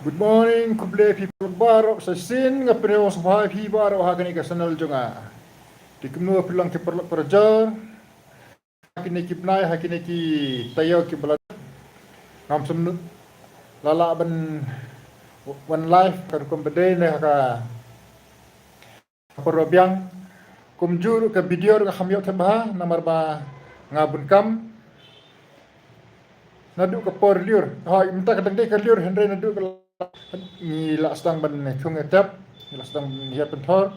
Good morning, kuble people baro sa sin nga pero sa bahay pi baro ha kani ka sanal jonga. Tikno pilang ki perlo perjo. Kini ki pnai ha kini ki tayo ki bala. Ngam sum lala ban one life kan kum bede ne ka porobiang kum juru ka video nga hamyo tebah namar ba ngabun kam nadu ka por liur. Ha imta ka dengde ka liur henre nadu ka ni la stang ban thung etap ni la stang hiat pentor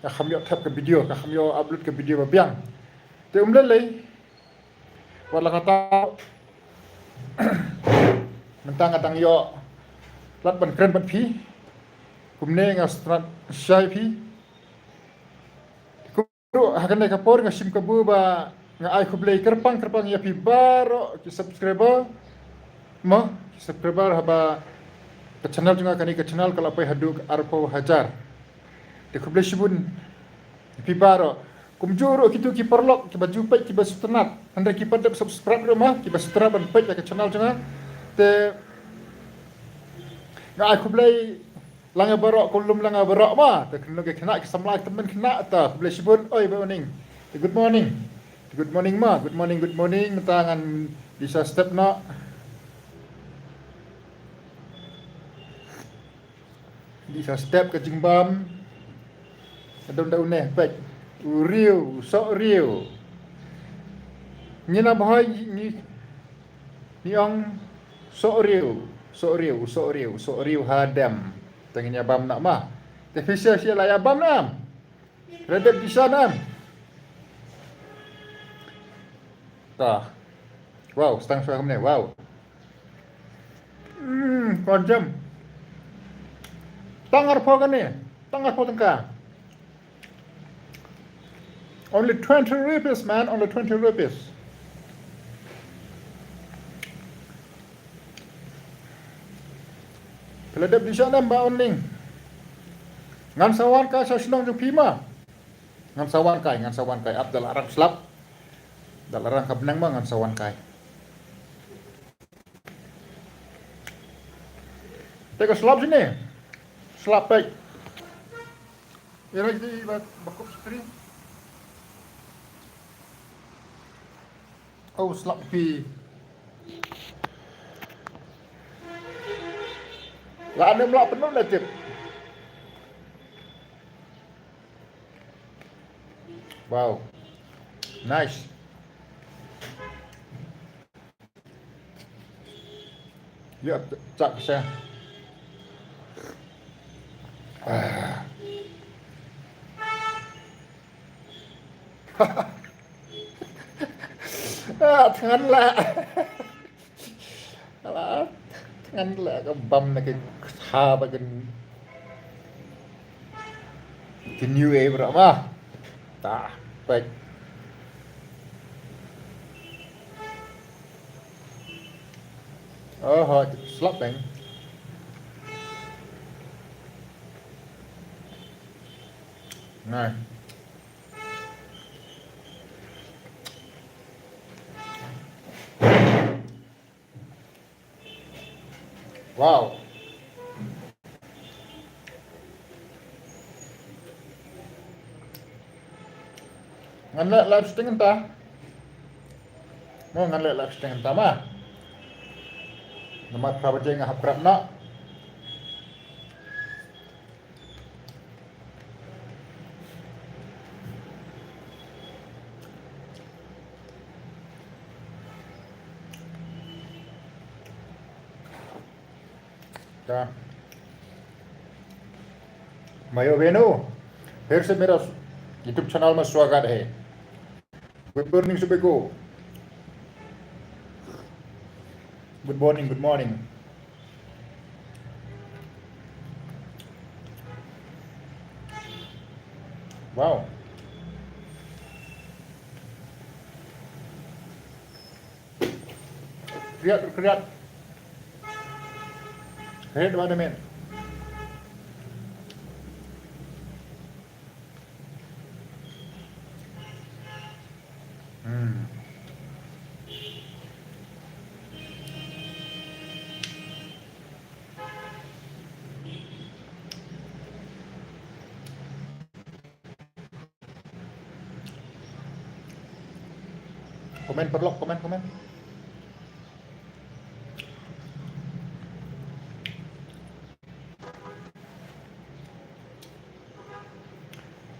ka khamyo tap ke video ka khamyo upload ke video ba biang te umlelei wala kata mentang atang yo lat ban kren ban phi kumne nga strat shai phi ku hakan ka por nga sim ka bu ba nga ai khublei kerpang ya phi baro ki subscriber mo subscriber haba ke channel juga kani ke channel kalau pai haduk arpo hajar te khublei shibun phi baro kumjuro kitu ki perlok ki baju pek ki basu tenat anda ki pada subscribe rumah ki basu tenat ban pek ke channel juga te nga aku blai langa barok kolum langa barok ma te kena ke kena ki samlai temen kena ta blai sibun oi good morning good morning ma good morning tangan bisa step na bisa step ke jingbam daun-daun ne pek riu sok riu nyina bahai ni ang sok riu hadam tengnya bam nak mah te fisya sia la ya bam nam redep di sana ta wow stang suara kamne wow konjam tangar po kane tangar po tengka only 20 rupees man only 20 rupees Peladap di sana mbak onling. Ngan sawan kai sa senong jung pima. Ngan sawan kai Abdal Arab slap. Dal arang kabnang ma ngan sawan kai. Teka slap sini. Slap pek. Ira di bakop string. Oh slap pi. Lah ada melak penuh dah tip. Wow. Nice. Ya, cak saya. Tangan lah. Alah. Tangan lah ke bam nak ke ha bagian ke new era berapa? Tak, baik. Oh, slap bang. Nah. Wow. Ngan live stream entah. Mau ngan live stream entah mah. Nama prabaja ngah prap nak. ता भाइयों बहनों फिर से मेरा YouTube channel में स्वागत है। Good morning सुबह को good morning wow kriat head mana men Komen perlok, komen.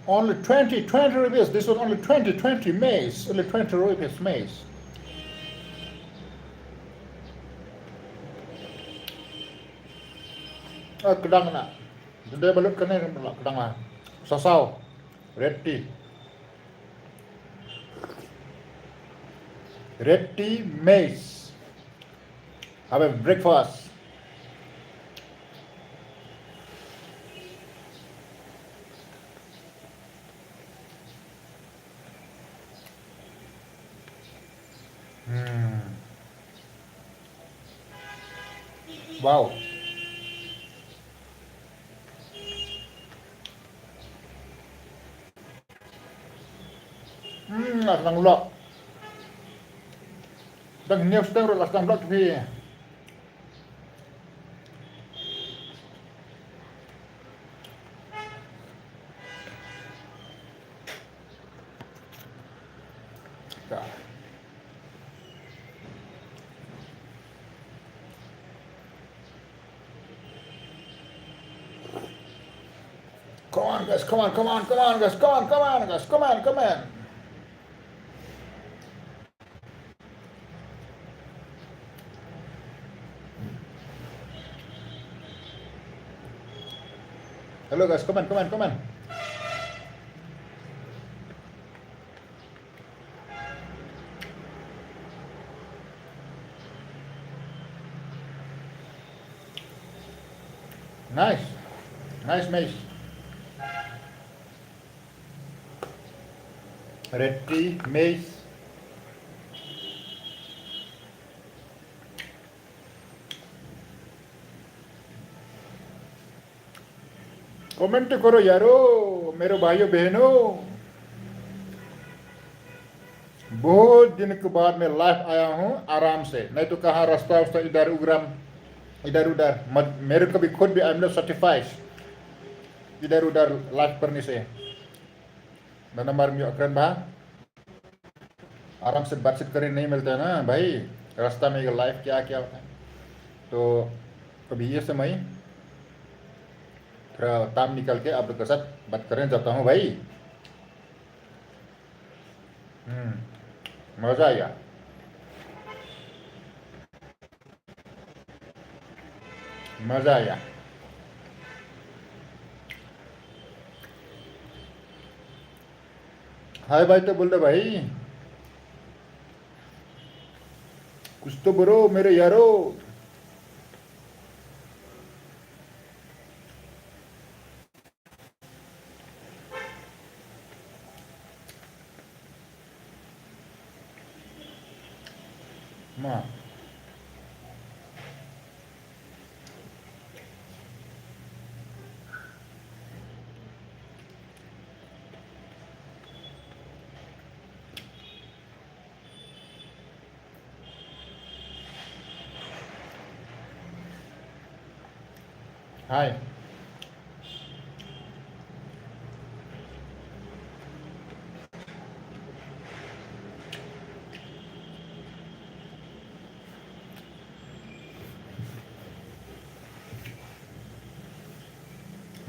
Only 20 rupees. This was only 20 maize. Only 20 rupees maize. Kedang nak. Dia balut kena kedang lah. Sasau. Red tea. Red tea maize. Have a breakfast. Wow. Sedang ulok. Sedang niup sedang ulok tapi. Come on guys, come on guys. Hello guys, come on. Nice maize. Red tea, maize. Comment करो यारो, मेरे भाइयों बहनों। बहुत दिन के बाद मैं लाइव आया हूँ आराम से, नहीं तो कहाँ रास्ता इधर उधर मेरे को भी खुद भी आई एम नॉट सर्टिफाइड इधर उधर लाइव करने से। नंबर में अकरन भा आराम से बातचीत करने नहीं मिलता है ना भाई, रास्ता में लाइव क्या होता है। तो अभी ये समय थोड़ा टाइम निकल के आप लोग के साथ बात करने जाता हूँ भाई। मजा आया। हाय भाई तो बोल रहे भाई, कुछ तो बोलो मेरे यारो। माँ हाय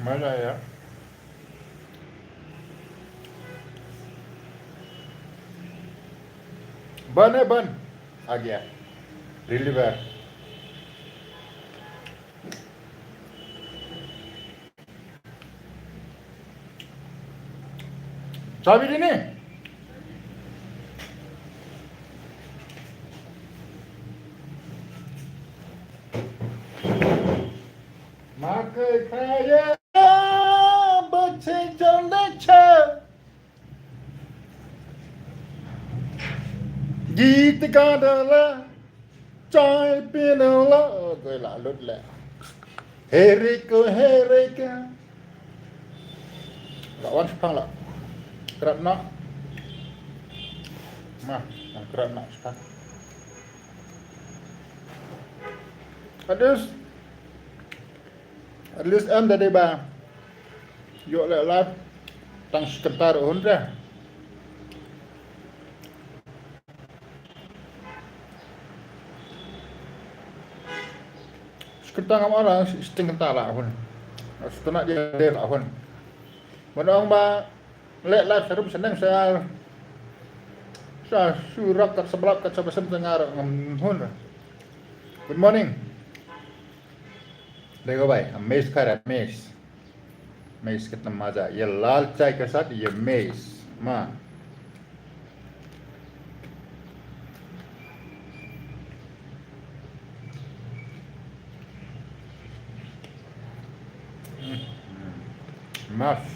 मजा आया। बन आ गया डिलीवर। चाबी दी नहीं माके खाया बच्चे चलने गीत गा डाला चाय पी डाला कोई ला लुट ले हेरे को lawan sepang lah kerat nak mah kerat nak sepang at least em dari ba yuk le live tang sekitar 100 Kita ngam orang sting kenta lah pun. Setenak dia lah pun. Menong ba lek live seru seneng saya surat kat sebelah kat sebesar dengar ngam hun. Good morning. देखो भाई हम मेज खा रहे हैं मेज मेज कितना मजा ये लाल चाय के साथ ये मेज माँ मस्त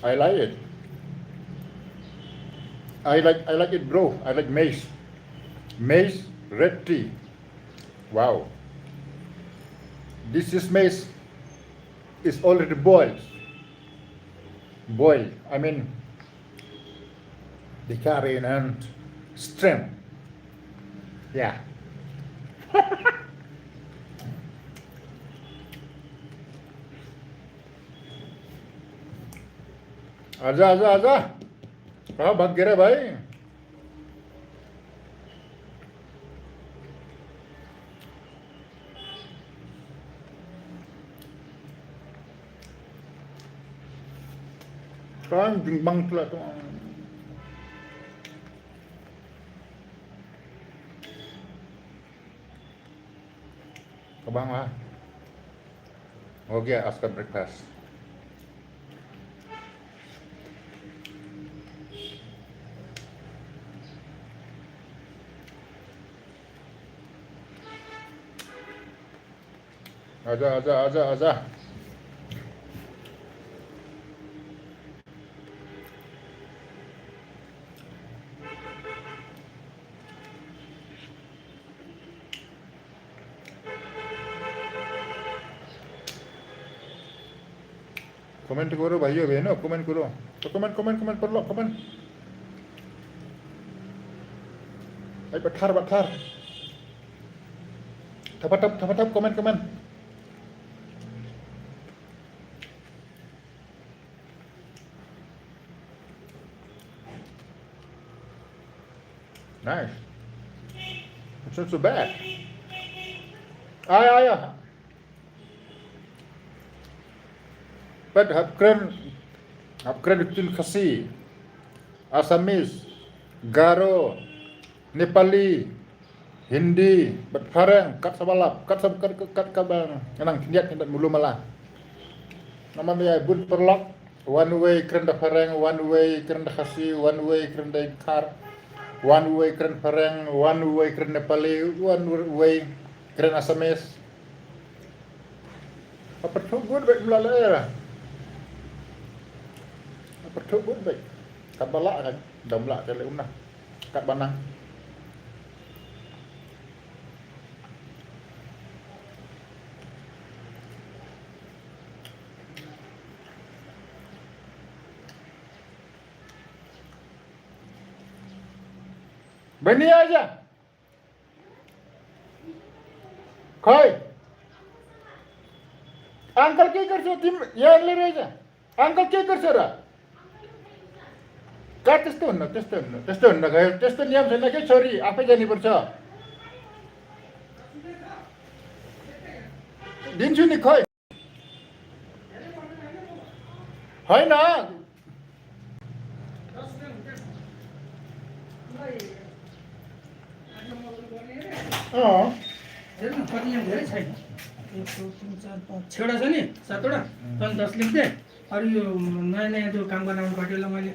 I like it I like it bro I like maize red tea wow this is maize is already boiled I mean the curry and shrimp yeah आजा आजा आजा कहाँ भाग गिरे भाई kau bimbang pula tu kebang lah हो गया आज का ब्रेकफास्ट आजा आजा आजा आजा कमेंट करो भाइयों बहनों कमेंट करो तो कमेंट पढ़ लो कमेंट आई बठार थपथप comment nice it's not so bad आया but upgrade between Khasi, Assamese, Garo, Nepali, Hindi, but Farang, kat sabalap, kat kabang, nang kinyak kindak mulu malah. Nama dia bun perlok, one way kerenda Farang, one way kerenda Khasi, one way kerenda Kar, one way kerenda Farang, one way kerenda Nepali, one way kerenda Assamese. Apa tu good baik melalui Pertubut baik. Kat balak kan. Dah melak ke lek unah. Kat banang. Bani aja. Koi. Uncle क्या कर सकते हैं? यार ले रहे हैं. Uncle क्या कर सकता? Kau testo nak gaya testo ni am sana ke sorry apa jadi bersa din sini koi hai na oh पत्नी धेरै छैन 1 2 3 4 5 6 वटा छ नि 7 वटा तन 10 लेख्थे अरु यो नयाँ नयाँ त्यो काम गर्न आउनु पार्टीलाई मैले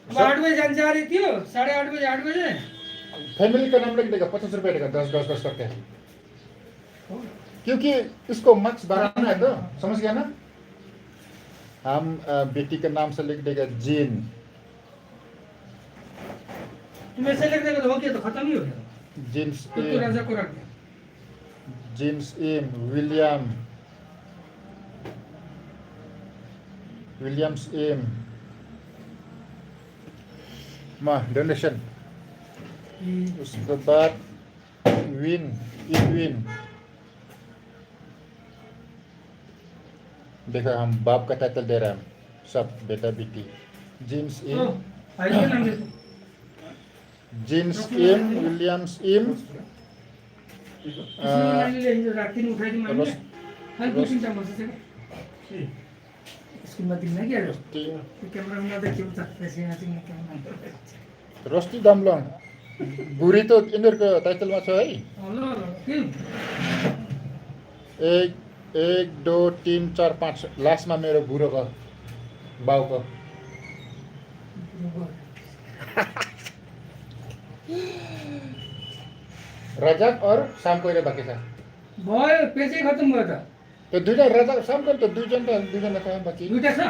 8 बजे जान्छ अरे थियो 8:30 बजे फैमिली का नाम लिख देगा 50 रुपए देगा 10 करके क्योंकि इसको मार्क्स बढ़ाना है तो समझ गया ना हम बेटी के नाम से लिख देगा जीन तुम ऐसे लिख देगा तो हो गया तो खत्म ही हो गया जीन्स तो राजा को रख दे जीन्स विलियम्स एम माँ डोनेशन उसके बाद विन देखा हम बाप का टाइटल दे रहे हैं सब बेटा बेटी जीन्स इन भाई का नाम देखो जिन्स इम विलियम्स इम नानीले हिजो राति उठाइदिउँ हामीले रोस- खालि रोस- 2-3 टा बसेको स्कुलमा दिन्न क्या त्यो क्यामेरामा देखियो त त्यसै यहाँ चाहिँ क्यामेरा रोस्टी दामलङ बुढी त यिनीहरूको टाइटलमा छ है ल के 1 2 3 4 5 लास्टमा मेरो बुढोको बाउको रजक और शाम कोइरे बाँकी छ भयो पेजै खत्तम भयो त त्यो दुईटा रजक शाम कोइरे त दुईजना छ बाँकी दुईटा छ अँ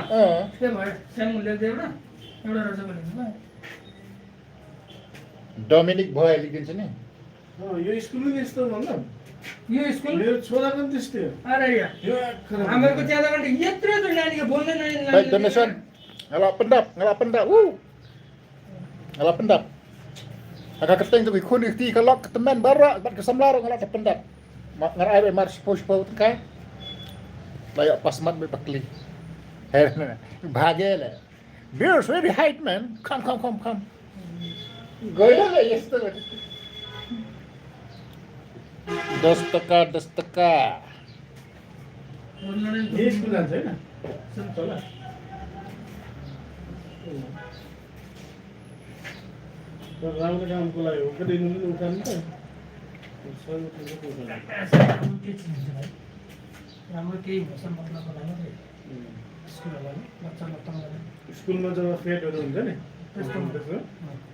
त्यो भयो सानो लेख्दै एउटा रजा लेख्नु भयो डोमिनिक भयो लेखिदिन्छ नि यो स्कुलमा नि यस्तो भन्दा यो स्कुल मेरो छोराको पनि त्यस्तै हो अरे यार यो आँखा हामीहरूको त्यहाँ घन्टा यत्रो यत्रो नानीको बोल्ने Baik, नानी donation. Ngalap pendap. Ngalap pendap. Agak keteng tu ikun ikti kalau ketemen barak bat kesamlar ngalap pendap. Ngar air mar sepo kai. Layak pas mat be pakli. Her भागे ले. Beers very height man. Come. Goya le yes to. 10 टका. यही school जान्छ होइन तल राम्रो कामको लागि हो कतै दिनु पनि उठाउनु त राम्रो केही भाषा बोल्नको लागि स्कुलहरूलाई बच्चा लगाउने स्कुलमा जब फेडहरू हुन्छ नि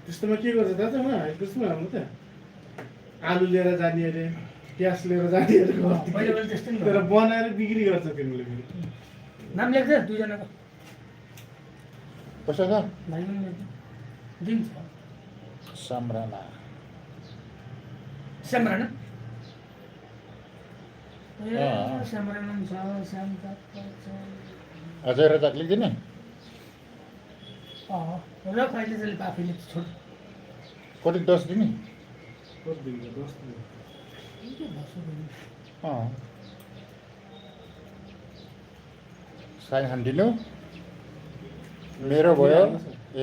त्यस्तोमा के गर्छ थाहा छ उहाँ त्यसमा हाम्रो त आलु लिएर जाने अरे प्याज लिएर जाने अरे पहिले पहिले त्यस्तै नि तर बनाएर बिक्री गर्छ तिमीले फेरि नाम लेख्छ दुईजनाको Pasal kan? भाइ पनि लेख्छ दिन्छ Samrana. स्यामराना अँ। स्यामराना छ श्यामका छ Ajar rajak lagi ni. र कहिले चाहिँ आफैले छोड Kau di 10 gini. कति दिनको 10 दिन Oh. Saya handinu. मेरो भयो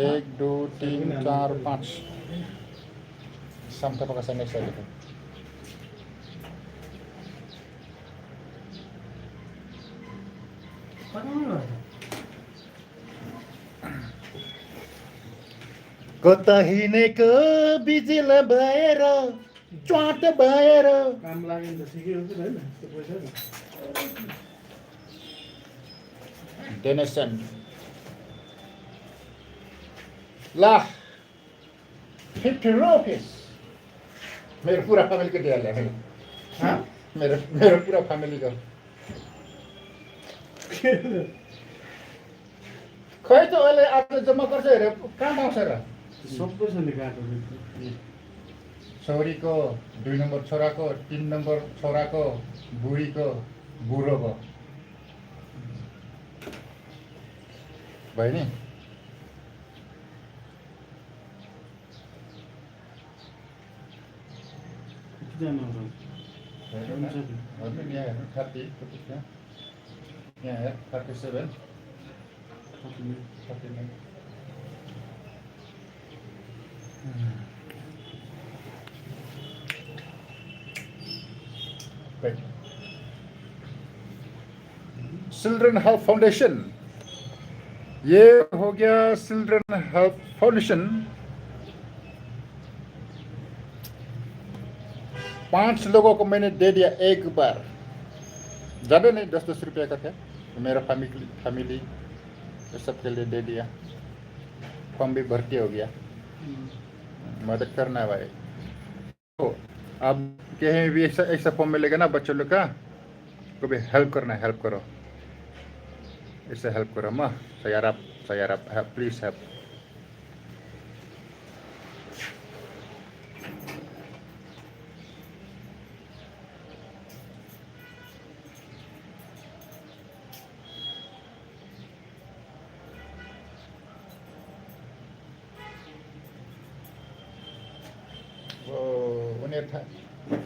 1 2 3 4 5 sampai pakai sana saja tu. कता हिँडेको बिजिल भएर च्वाट भएर काम लाग्यो भने त ठिकै हो कि होइन त्यो पैसा डोनेसन ला 50 रुपीस मेरो पूरा फैमिली को दिया ले हाँ मेरो पूरा फैमिली को खै त अहिले आज जम्मा गर्छ हेरे कहाँ पाउँछ र सबै छ नि काठहरू छोरीको 2 नम्बर छोराको 3 नम्बर छोराको बुढीको बुढोको भयो नि कतिजना हुन्छ हेर्नु नि यहाँ हेर्नु 30 कति छ यहाँ हेर 37 39 Baik. चिल्ड्रन हेल्थ फाउंडेशन ये हो गया चिल्ड्रन हेल्थ फाउंडेशन 5 लोगों को मैंने दे दिया एक बार ज़्यादा नहीं 10-10 रुपया का था मेरा फैमिली सबके लिए दे दिया फॉर्म भी भर्ती हो गया मदद करना है भाई तो अब कहीं भी ऐसा फॉर्म मिलेगा ना बच्चों लोग का को भी हेल्प करना हेल्प करो इससे हेल्प करो माँ saya please help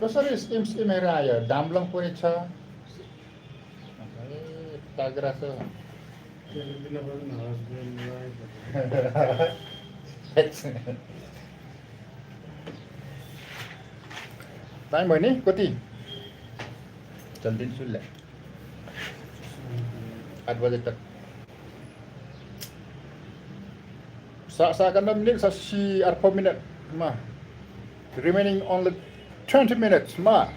कसरी स्किम हेरेर आयो दामलङ पनि छ तागरा छ दिन पर्दैन husband wife Time boy ni koti. Jaldin sulle. 8 बजे तक. Seakan 6 minit, si 4 minit. Ma. Remaining only 20 minutes. Ma.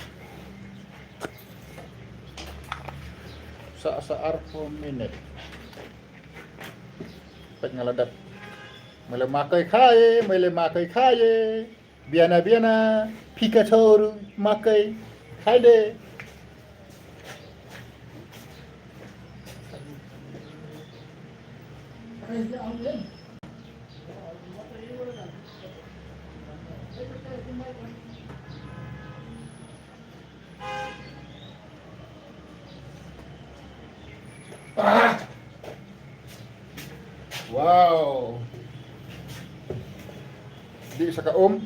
Sa 4 minit. Pag ngaladat. Mele makai khaye. Biana. Pikachu makai. Haide. Wow. Di sa kaom.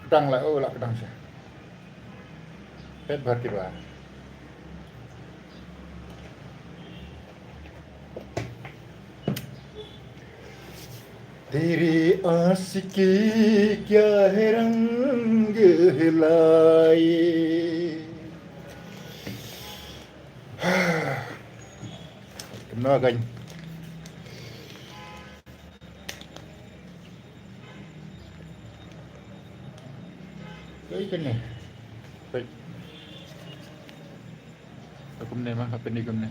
Kedang lah, lah kedang siya. Pet berarti ba? तेरी आशिकी क्या है रंग हिलाए Kena kan Baik kan ni Baik Aku ni mah apa ni kumne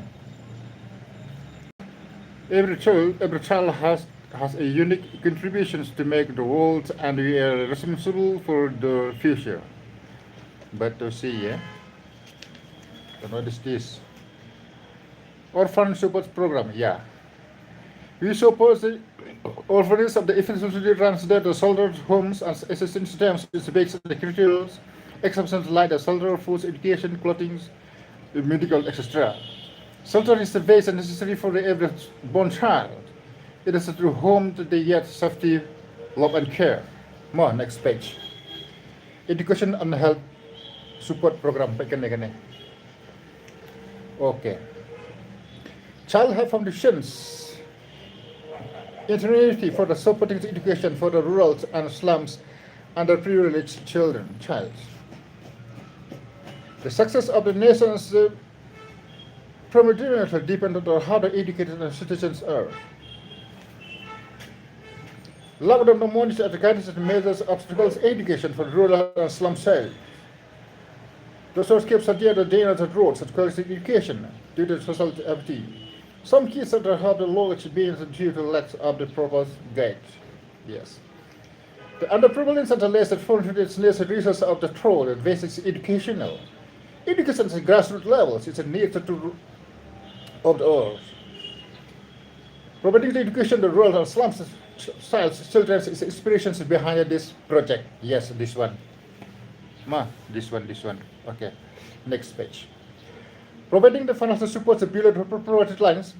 Every child has a unique contributions to make the world, and we are responsible for the future. But to see, yeah. What is this? Orphan support program, yeah. We support the orphanages of the efficiently translated the shelter homes and assistance systems is based on the critical exceptions like the shelter, food, education, clothing, medical, etc. Shelter is the base and necessary for the every born child. It is a true home to the yet safety, love and care. More, next page. Education and health support program. Okay. Child health foundations. Eternity for the supporting education for the rural and slums underprivileged child. The success of the nation's predominantly depend on how the educated citizens are. Lack of the monitor at the guidance and measures obstacles education for rural and slum child. The source keeps at the day at the roads at quality education due to social activity. Some kids that have the low experience due to lack of the proper guide. Yes. The underprivileged and the less fortunate resources of the troll and basic educational. Education at grassroots levels is a need to of the earth. Providing the education the rural and slums children is inspirations behind this project. Yes, this one. This one. Okay. Next page. Providing the financial support to build provided lines.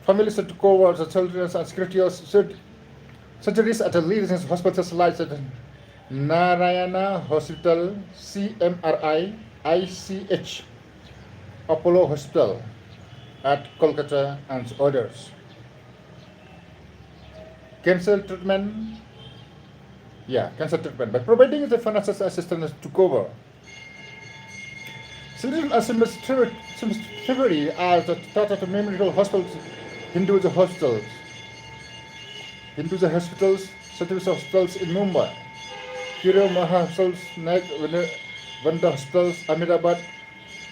Families to cover the children and critical surgeries at the leading hospitals like Narayana Hospital, CMRI, ICH, Apollo Hospital at Kolkata and others. Cancer treatment, by providing the financial assistance to cover. Children are similarly as the Tata Memorial Hospital, Hindu hospitals, Satyavasa hospitals in Mumbai, Kiro Maha hospitals, Vanda hospitals, Ahmedabad,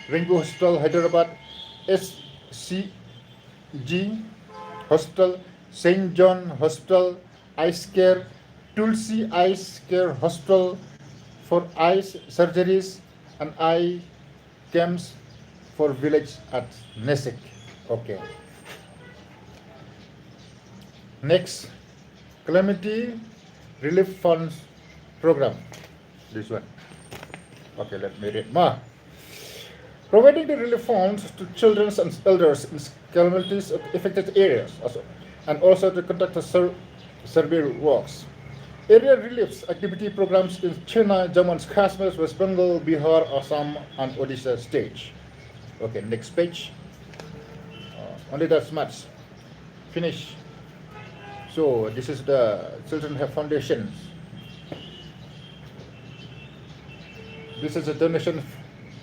Ringu Hospital, Hyderabad, SCG Hospital, St. John Hospital, Ice Care, Tulsi Ice Care Hospital for eyes surgeries and eye camps for village at Nesik. Okay. Next, Calamity Relief Funds Program. This one. Okay, let me read. Providing the relief funds to children and elders in calamities affected areas, and also to conduct the survey works. area reliefs activity programs in China, Jammu and Kashmir, West Bengal, Bihar, Assam, and Odisha stage. Okay, next page. Only that much. Finish. So this is the Children Have Foundations. This is a donation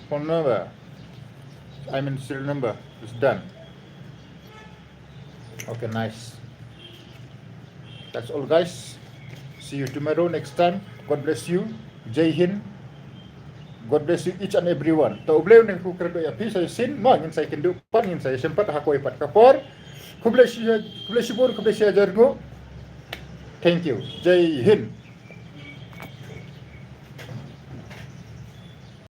phone number. I mean serial number. It's done. Okay, nice. That's all, guys. See you tomorrow next time. God bless you. Jai Hind. God bless you each and everyone. Ta ublew ning ku kerdo ya pi saya sin mo ngin saya kendu pan ngin saya sempat hako ipat kapor. Ku bless you bor ku bless you jargo. Thank you. Jai Hind.